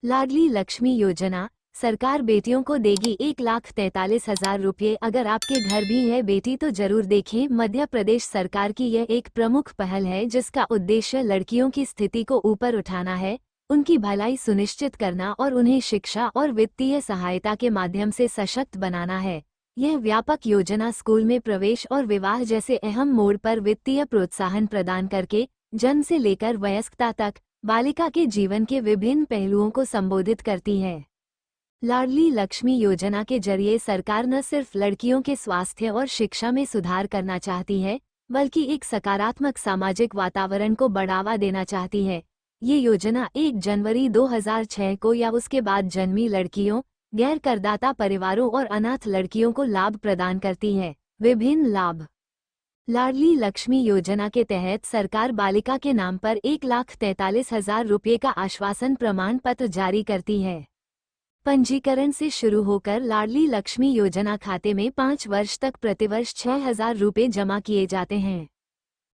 लाडली लक्ष्मी योजना। सरकार बेटियों को देगी 1,43,000 रुपये। अगर आपके घर भी है बेटी तो जरूर देखें। मध्य प्रदेश सरकार की यह एक प्रमुख पहल है जिसका उद्देश्य लड़कियों की स्थिति को ऊपर उठाना है, उनकी भलाई सुनिश्चित करना और उन्हें शिक्षा और वित्तीय सहायता के माध्यम से सशक्त बनाना है। यह व्यापक योजना स्कूल में प्रवेश और विवाह जैसे अहम मोड़ पर वित्तीय प्रोत्साहन प्रदान करके जन्म से लेकर वयस्कता तक बालिका के जीवन के विभिन्न पहलुओं को संबोधित करती है। लाडली लक्ष्मी योजना के जरिए सरकार न सिर्फ लड़कियों के स्वास्थ्य और शिक्षा में सुधार करना चाहती है, बल्कि एक सकारात्मक सामाजिक वातावरण को बढ़ावा देना चाहती है। ये योजना 1 जनवरी 2006 को या उसके बाद जन्मी लड़कियों, गैर करदाता परिवारों और अनाथ लड़कियों को लाभ प्रदान करती है। विभिन्न लाभ। लाडली लक्ष्मी योजना के तहत सरकार बालिका के नाम पर 1,43,000 रुपये का आश्वासन प्रमाण पत्र जारी करती है। पंजीकरण से शुरू होकर लाडली लक्ष्मी योजना खाते में 5 वर्ष तक प्रतिवर्ष 6,000 रुपये जमा किए जाते हैं।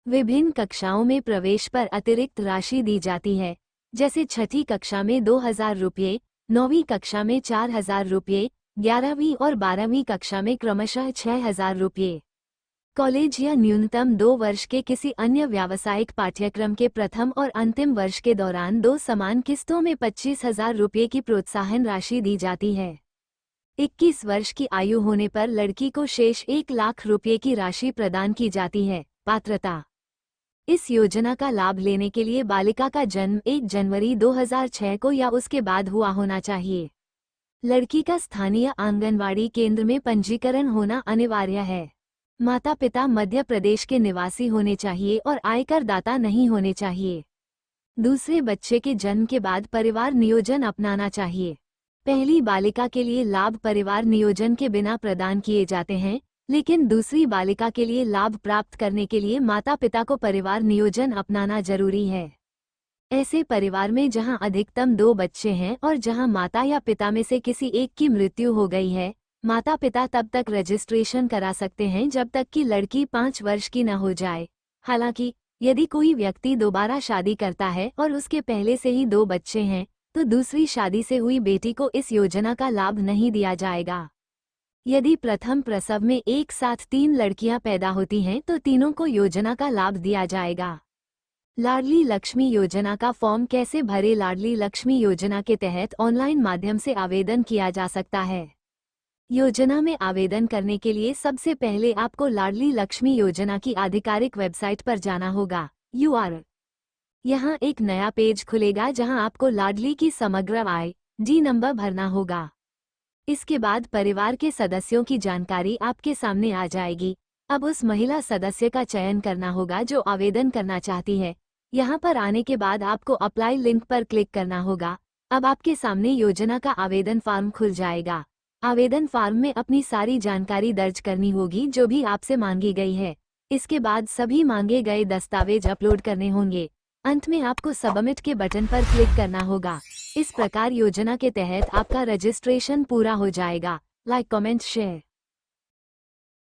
विभिन्न कक्षाओं में प्रवेश पर अतिरिक्त राशि दी जाती है, जैसे छठी कक्षा में 2,000 रुपये, 9वीं कक्षा में 4,000 रुपये, 11वीं और 12वीं कक्षा में क्रमशः 6,000 रुपये। कॉलेज या न्यूनतम 2 वर्ष के किसी अन्य व्यावसायिक पाठ्यक्रम के प्रथम और अंतिम वर्ष के दौरान 2 समान किस्तों में 25,000 रुपये की प्रोत्साहन राशि दी जाती है। 21 वर्ष की आयु होने पर लड़की को शेष 1 लाख रुपये की राशि प्रदान की जाती है। पात्रता। इस योजना का लाभ लेने के लिए बालिका का जन्म 1 जनवरी 2006 को या उसके बाद हुआ होना चाहिए। लड़की का स्थानीय आंगनवाड़ी केंद्र में पंजीकरण होना अनिवार्य है। माता पिता मध्य प्रदेश के निवासी होने चाहिए और आयकर दाता नहीं होने चाहिए। दूसरे बच्चे के जन्म के बाद परिवार नियोजन अपनाना चाहिए। पहली बालिका के लिए लाभ परिवार नियोजन के बिना प्रदान किए जाते हैं, लेकिन दूसरी बालिका के लिए लाभ प्राप्त करने के लिए माता पिता को परिवार नियोजन अपनाना जरूरी है। ऐसे परिवार में जहां अधिकतम 2 बच्चे हैं और जहां माता या पिता में से किसी एक की मृत्यु हो गई है, माता पिता तब तक रजिस्ट्रेशन करा सकते हैं जब तक कि लड़की 5 वर्ष की न हो जाए। हालांकि यदि कोई व्यक्ति दोबारा शादी करता है और उसके पहले से ही 2 बच्चे हैं, तो दूसरी शादी से हुई बेटी को इस योजना का लाभ नहीं दिया जाएगा। यदि प्रथम प्रसव में एक साथ 3 लड़कियां पैदा होती हैं तो तीनों को योजना का लाभ दिया जाएगा। लाडली लक्ष्मी योजना का फॉर्म कैसे भरें? लाडली लक्ष्मी योजना के तहत ऑनलाइन माध्यम से आवेदन किया जा सकता है। योजना में आवेदन करने के लिए सबसे पहले आपको लाडली लक्ष्मी योजना की आधिकारिक वेबसाइट पर जाना होगा। URL। यहाँ एक नया पेज खुलेगा जहाँ आपको लाडली की समग्र आय डी नंबर भरना होगा। इसके बाद परिवार के सदस्यों की जानकारी आपके सामने आ जाएगी। अब उस महिला सदस्य का चयन करना होगा जो आवेदन करना चाहती है। यहाँ पर आने के बाद आपको अप्लाई लिंक पर क्लिक करना होगा। अब आपके सामने योजना का आवेदन फॉर्म खुल जाएगा। आवेदन फॉर्म में अपनी सारी जानकारी दर्ज करनी होगी जो भी आपसे मांगी गई है। इसके बाद सभी मांगे गए दस्तावेज अपलोड करने होंगे। अंत में आपको सबमिट के बटन पर क्लिक करना होगा। इस प्रकार योजना के तहत आपका रजिस्ट्रेशन पूरा हो जाएगा। Like, comment, share.